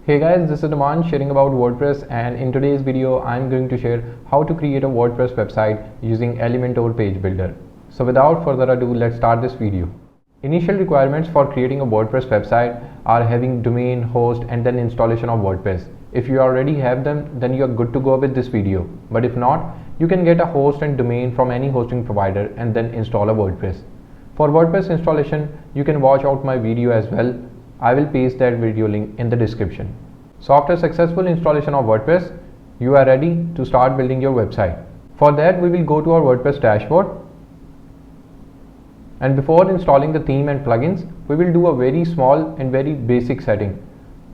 Hey guys, this is Aman sharing about WordPress, and in today's video I'm going to share how to create a WordPress website using Elementor page builder. So without further ado, let's start this video. Initial requirements for creating a WordPress website are having domain, host and then installation of WordPress. If you already have them, then you are good to go with this video. But if not, you can get a host and domain from any hosting provider and then install a WordPress. For WordPress installation, you can watch out my video as well. I will paste that video link in the description. So after successful installation of WordPress, you are ready to start building your website. For that, we will go to our WordPress dashboard. And before installing the theme and plugins, we will do a very small and very basic setting,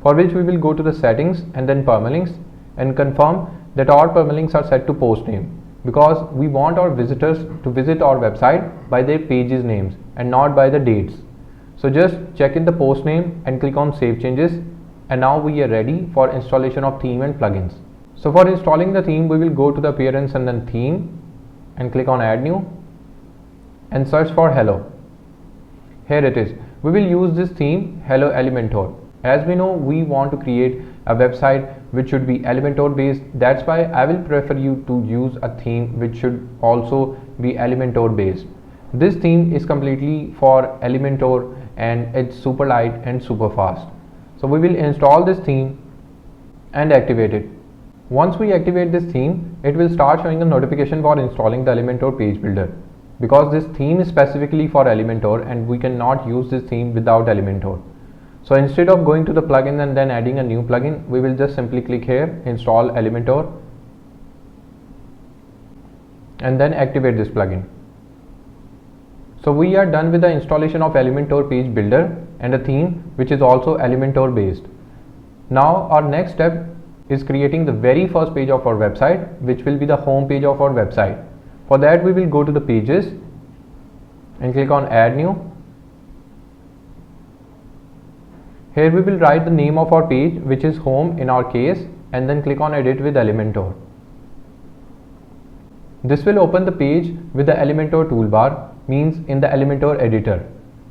for which we will go to the settings and then permalinks and confirm that all permalinks are set to post name, because we want our visitors to visit our website by their pages names and not by the dates. So just check in the post name and click on save changes, and now we are ready for installation of theme and plugins. So for installing the theme, we will go to the appearance and then theme and click on add new and search for hello. Here it is. We will use this theme Hello Elementor. As we know, we want to create a website which should be Elementor based. That's why I will prefer you to use a theme which should also be Elementor based. This theme is completely for Elementor and it's super light and super fast. So we will install this theme and activate it. Once we activate this theme, it will start showing a notification for installing the Elementor page builder, because this theme is specifically for Elementor and we cannot use this theme without Elementor. So instead of going to the plugin and then adding a new plugin, we will just simply click here, install Elementor, and then activate this plugin. So we are done with the installation of Elementor page builder and a theme which is also Elementor based. Now our next step is creating the very first page of our website, which will be the home page of our website. For that, we will go to the pages and click on add new. Here we will write the name of our page, which is home in our case, and then click on edit with Elementor. This will open the page with the Elementor toolbar, means in the Elementor editor,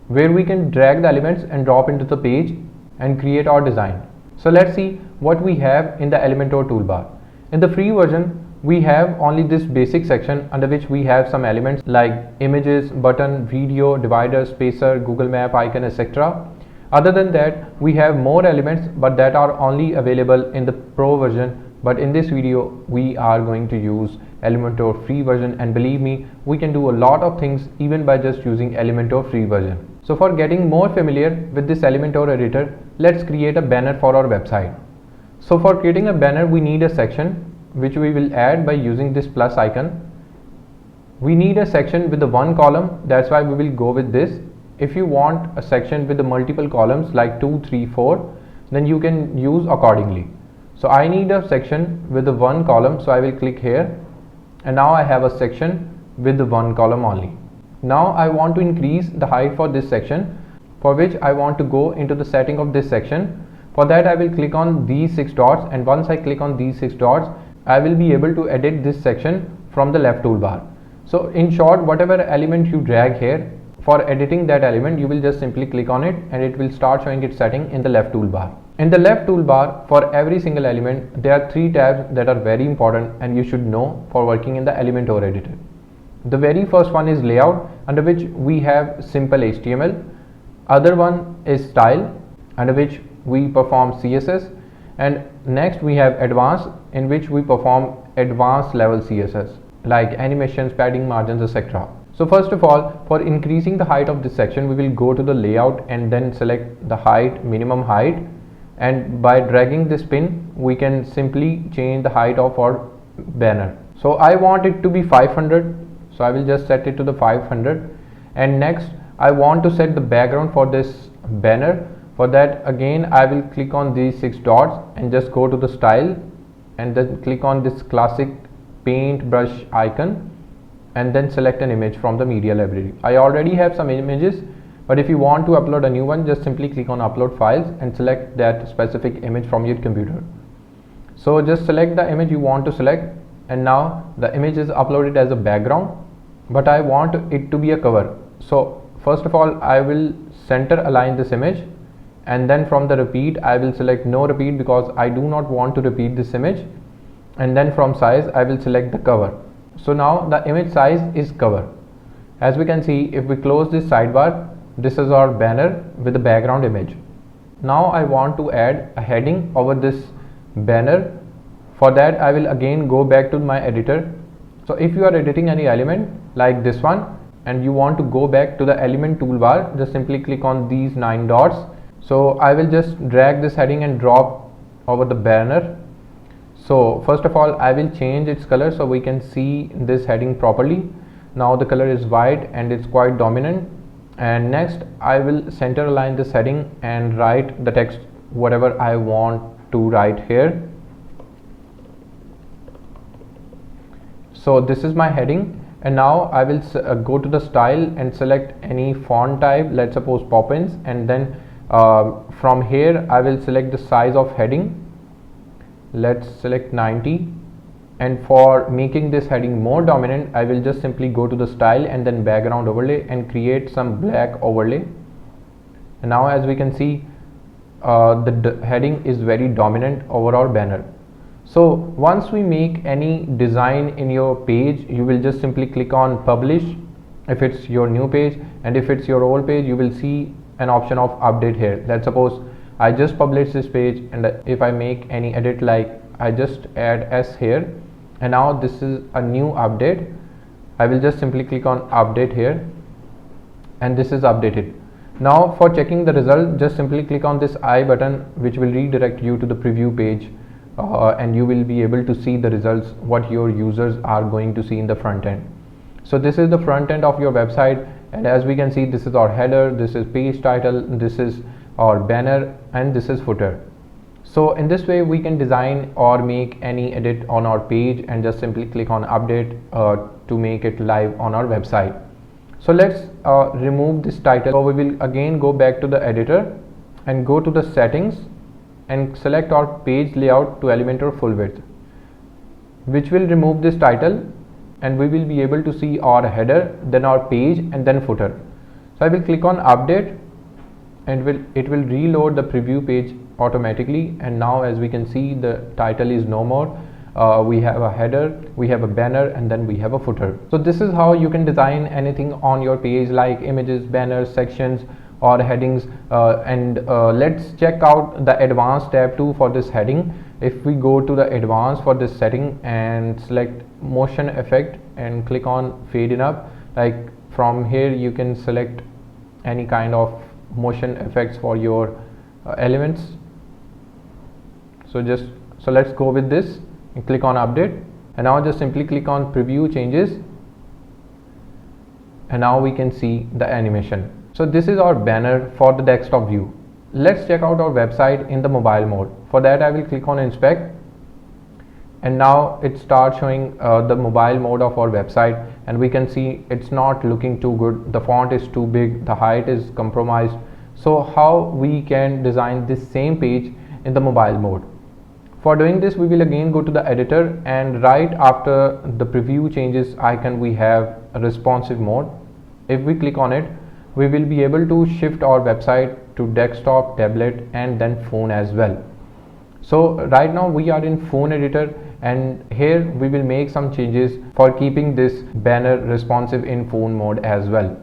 where we can drag the elements and drop into the page and create our design. So let's see what we have in the Elementor toolbar. In the free version, we have only this basic section under which we have some elements like images, button, video, divider, spacer, Google Map icon, etc. Other than that, we have more elements, but that are only available in the pro version. But in this video, we are going to use Elementor free version, and believe me, we can do a lot of things even by just using Elementor free version. So for getting more familiar with this Elementor editor, let's create a banner for our website. So for creating a banner, we need a section which we will add by using this plus icon. We need a section with the one column, that's why we will go with this. If you want a section with the multiple columns like 2, 3, 4, then you can use accordingly. So I need a section with the one column, so I will click here, and now I have a section with the one column only. Now I want to increase the height for this section, for which I want to go into the setting of this section. For that, I will click on these 6 dots, and once I click on these 6 dots, I will be able to edit this section from the left toolbar. So in short, whatever element you drag here, for editing that element, you will just simply click on it and it will start showing its setting in the left toolbar. In the left toolbar, for every single element, there are 3 tabs that are very important and you should know for working in the Elementor editor. The very first one is layout, under which we have simple HTML. Other one is style, under which we perform CSS, and next we have advanced, in which we perform advanced level CSS like animations, padding, margins, etc. So first of all, for increasing the height of this section, we will go to the layout and then select the height, minimum height, and by dragging this pin, we can simply change the height of our banner. So I want it to be 500, so I will just set it to the 500, and next I want to set the background for this banner. For that, again I will click on these 6 dots and just go to the style and then click on this classic paint brush icon and then select an image from the media library. I already have some images, but if you want to upload a new one, just simply click on upload files and select that specific image from your computer. So just select the image you want to select, and now the image is uploaded as a background, but I want it to be a cover. So first of all, I will center align this image and then from the repeat I will select no repeat because I do not want to repeat this image, and then from size I will select the cover. So now the image size is cover. As we can see, if we close this sidebar, this is our banner with the background image. Now I want to add a heading over this banner. For that I will again go back to my editor. So if you are editing any element like this one and you want to go back to the element toolbar, just simply click on these 9 dots. So I will just drag this heading and drop over the banner. So first of all I will change its color so we can see this heading properly. Now the color is white and it's quite dominant. And next I will center align this heading and write the text whatever I want to write here. So this is my heading, and now I will go to the style and select any font type, let's suppose Poppins, and then from here I will select the size of heading. Let's select 90, and for making this heading more dominant I will just simply go to the style and then background overlay and create some black overlay. And now as we can see the heading is very dominant over our banner. So once we make any design in your page, you will just simply click on publish if it's your new page, and if it's your old page you will see an option of update here. Let's suppose I just published this page, and if I make any edit, like I just add S here, and now this is a new update, I will just simply click on update here, and this is updated. Now for checking the result, just simply click on this I button, which will redirect you to the preview page, and you will be able to see the results what your users are going to see in the front end. So this is the front end of your website, and as we can see, this is our header, this is page title, this is our banner, and this is footer. So in this way we can design or make any edit on our page and just simply click on update to make it live on our website. So let's remove this title. So we will again go back to the editor and go to the settings and select our page layout to Elementor full width, which will remove this title, and we will be able to see our header, then our page, and then footer. So I will click on update, and it will reload the preview page automatically. And now as we can see, the title is no more. We have a header, we have a banner, and then we have a footer. So this is how you can design anything on your page like images, banners, sections, or headings. Let's check out the advanced tab too for this heading. If we go to the advanced for this setting and select motion effect and click on fade in up, like from here you can select any kind of motion effects for your elements. So let's go with this and click on update, and now just simply click on preview changes, and now we can see the animation. So this is our banner for the desktop view. Let's check out our website in the mobile mode. For that I will click on inspect, and now it starts showing the mobile mode of our website, and we can see it's not looking too good. The font is too big, the height is compromised. So how we can design this same page in the mobile mode? For doing this, we will again go to the editor, and right after the preview changes icon we have a responsive mode. If we click on it, we will be able to shift our website to desktop, tablet, and then phone as well. So right now we are in phone editor, and here we will make some changes for keeping this banner responsive in phone mode as well.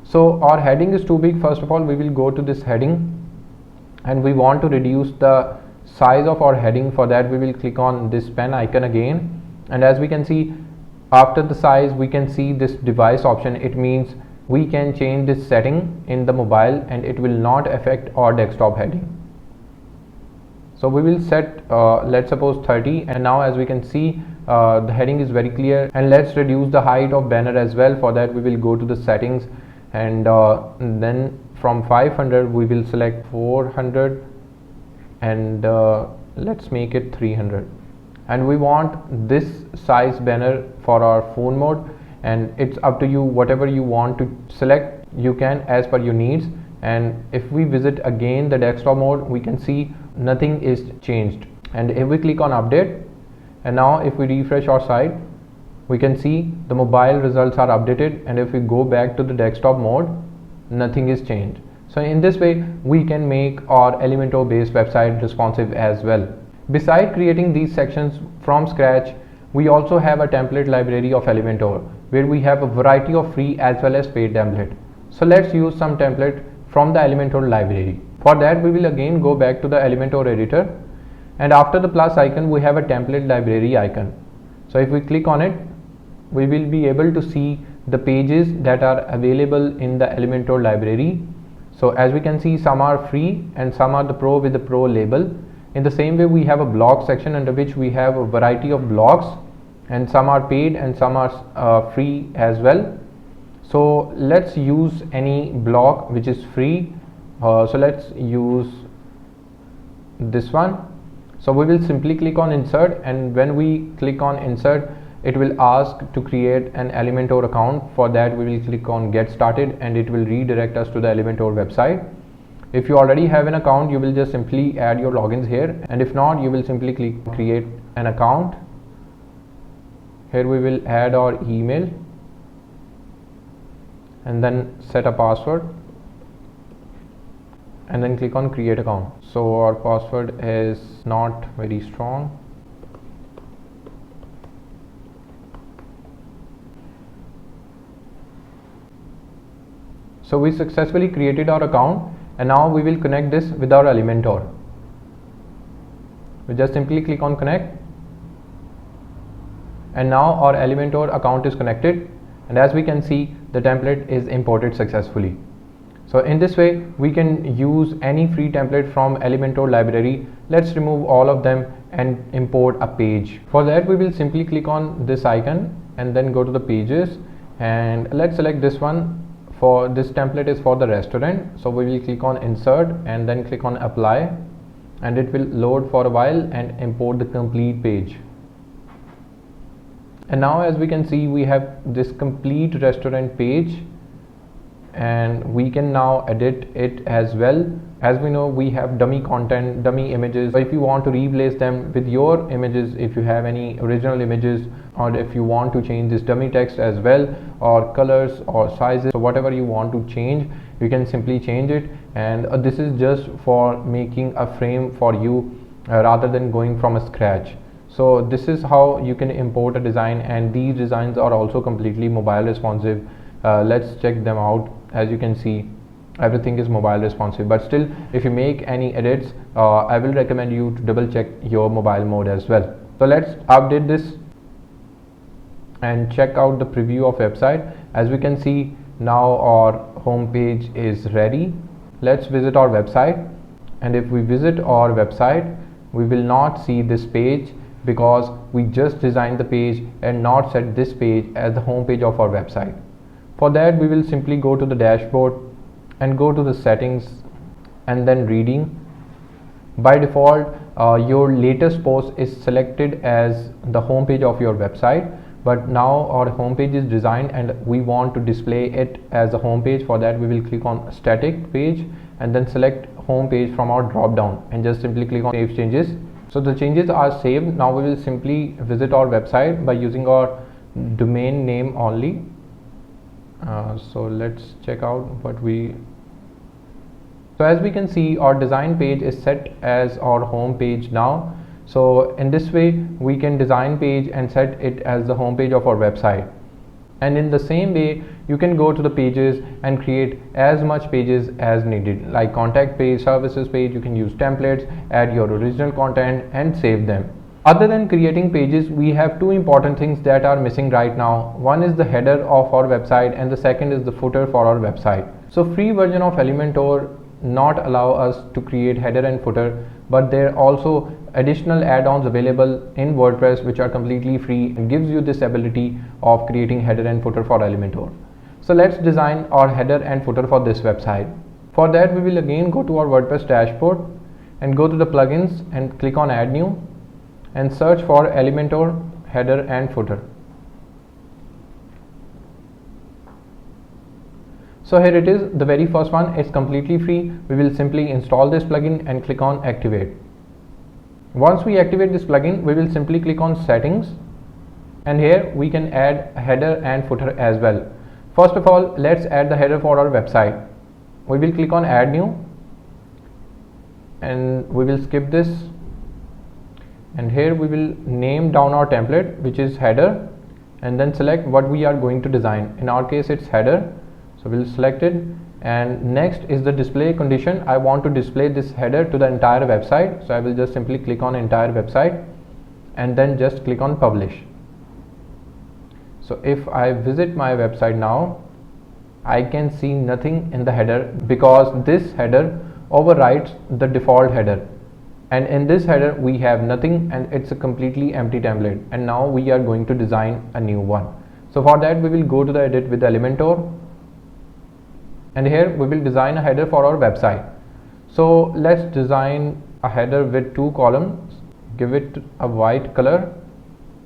So our heading is too big. First of all, we will go to this heading, and we want to reduce the size of our heading. For that we will click on this pen icon again, and as we can see, after the size we can see this device option. It means we can change this setting in the mobile and it will not affect our desktop heading. So we will set let's suppose 30, and now as we can see the heading is very clear. And let's reduce the height of banner as well. For that we will go to the settings, and then from 500 we will select 400, and let's make it 300, and we want this size banner for our phone mode, and it's up to you. Whatever you want to select you can as per your needs. And if we visit again the desktop mode, we can see nothing is changed. And if we click on update, and now if we refresh our site, we can see the mobile results are updated, and if we go back to the desktop mode, nothing is changed. So So in this way, we can make our Elementor based website responsive as well. Besides creating these sections from scratch, we also have a template library of Elementor where we have a variety of free as well as paid template. So let's use some template from the Elementor library. For that, we will again go back to the Elementor editor, and after the plus icon we have a template library icon. So if we click on it, we will be able to see the pages that are available in the Elementor library. So as we can see, some are free and some are the pro with the pro label. In the same way, we have a blog section under which we have a variety of blogs, and some are paid and some are free as well. So let's use any blog which is free. So let's use this one. So we will simply click on insert, and when we click on insert, it will ask to create an Elementor account. For that, we will click on get started and it will redirect us to the Elementor website. If you already have an account, you will just simply add your logins here, and if not, you will simply click create an account. Here we will add our email and then set a password and then click on create account. So our password is not very strong. So we successfully created our account, and now we will connect this with our Elementor. We just simply click on connect, and now our Elementor account is connected, and as we can see, the template is imported successfully. So in this way, we can use any free template from Elementor library. Let's remove all of them and import a page. For that, we will simply click on this icon and then go to the pages, and let's select this one. For this template is for the restaurant, so we will click on insert and then click on apply, and it will load for a while and import the complete page. And now as we can see, we have this complete restaurant page, and we can now edit it as well. As we know, we have dummy content, dummy images. So if you want to replace them with your images, if you have any original images, or if you want to change this dummy text as well, or colors or sizes, so whatever you want to change, you can simply change it. And this is just for making a frame for you rather than going from a scratch. So this is how you can import a design, and these designs are also completely mobile responsive. Let's check them out. As you can see, everything is mobile responsive, but still, if you make any edits, I will recommend you to double check your mobile mode as well. So let's update this and check out the preview of website. As we can see, now our home page is ready. Let's visit our website, and if we visit our website, we will not see this page because we just designed the page and not set this page as the home page of our website. For that, we will simply go to the dashboard and go to the settings and then reading. By default, your latest post is selected as the home page of your website, but now our home page is designed and we want to display it as a home page. For that, we will click on static page and then select home page from our drop down and just simply click on save changes. So the changes are saved. Now we will simply visit our website by using our domain name only. So let's check out what we. So as we can see, our design page is set as our home page now. So in this way, we can design page and set it as the home page of our website. And in the same way, you can go to the pages and create as much pages as needed, like contact page, services page. You can use templates, add your original content and save them. Other than creating pages, we have two important things that are missing right now. One is the header of our website and the second is the footer for our website. So free version of Elementor not allow us to create header and footer, but there are also additional add-ons available in WordPress which are completely free and gives you this ability of creating header and footer for Elementor. So let's design our header and footer for this website. For that, we will again go to our WordPress dashboard and go to the plugins and click on add new and search for Elementor header and footer. So here it is, the very first one. It's completely free. We will simply install this plugin and click on activate. Once we activate this plugin, we will simply click on settings, and here we can add a header and footer as well. First of all, let's add the header for our website. we will click on add new, and we will skip this, and here we will name down our template, which is header, and then select what we are going to design. In our case it's header, so we'll select it. And next is the display condition. I want to display this header to the entire website, so I will just simply click on entire website and then just click on publish. So if I visit my website now, I can see nothing in the header because this header overrides the default header, and in this header we have nothing, and it's a completely empty template. And now we are going to design a new one. So for that we will go to the edit with Elementor, and here we will design a header for our website. So let's design a header with 2 columns, give it a white color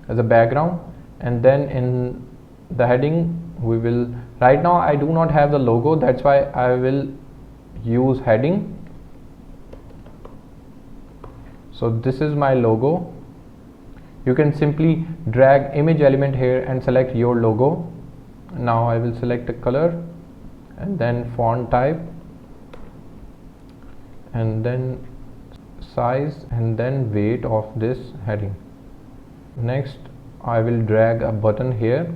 as a background, and then in the heading we will, right now I do not have the logo, that's why I will use heading. So this is my logo. You can simply drag image element here and select your logo. Now I will select a color and then font type and then size and then weight of this heading. Next I will drag a button here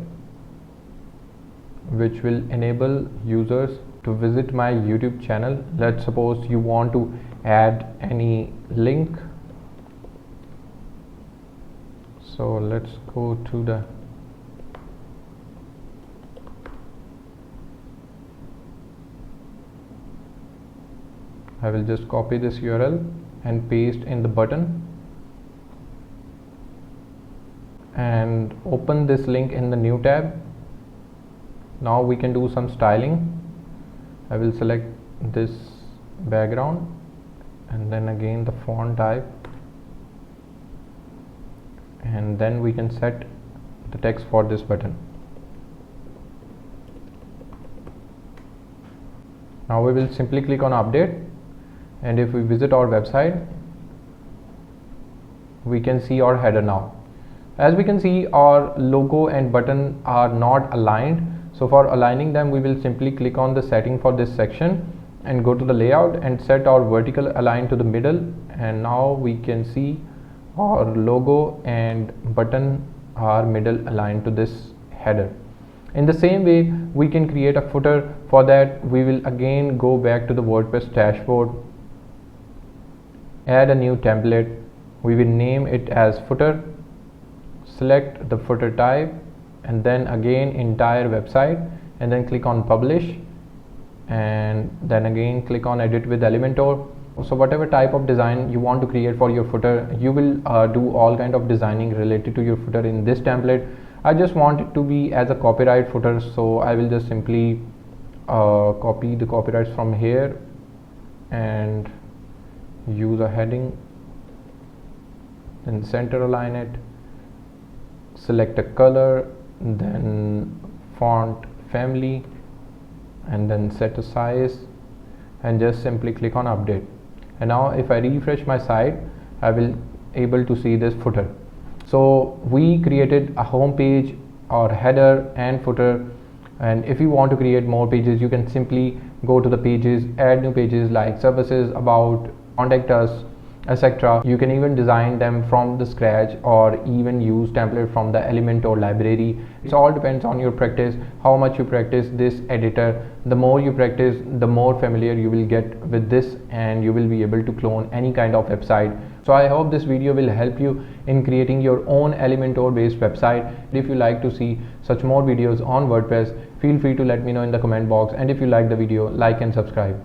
which will enable users to visit my YouTube channel. Let's suppose you want to add any link, so let's go to the I will just copy this URL and paste in the button and open this link in the new tab. Now we can do some styling. I will select this background and then again the font type, and then we can set the text for this button. Now we will simply click on update, and if we visit our website we can see our header now. As we can see, our logo and button are not aligned. So for aligning them, we will simply click on the setting for this section and go to the layout and set our vertical align to the middle, and now we can see our logo and button are middle aligned to this header. In the same way, we can create a footer. For that we will again go back to the WordPress dashboard, add a new template, we will name it as footer, select the footer type and then again entire website, and then click on publish, and then again click on edit with Elementor. So whatever type of design you want to create for your footer, you will do all kind of designing related to your footer in this template. I just want it to be as a copyright footer, so I will just simply copy the copyrights from here and use a heading, then center align it, select a color, then font family, and then set a size, and just simply click on update. And now if I refresh my site, I will able to see this footer. So we created a home page or header and footer, and if you want to create more pages, you can simply go to the pages, add new pages like services, about, contact us, etc. You can even design them from the scratch or even use template from the Elementor library. It all depends on your practice, how much you practice this editor. The more you practice, the more familiar you will get with this, and you will be able to clone any kind of website. So I hope this video will help you in creating your own Elementor based website. If you like to see such more videos on WordPress, feel free to let me know in the comment box, and if you like the video, like and subscribe.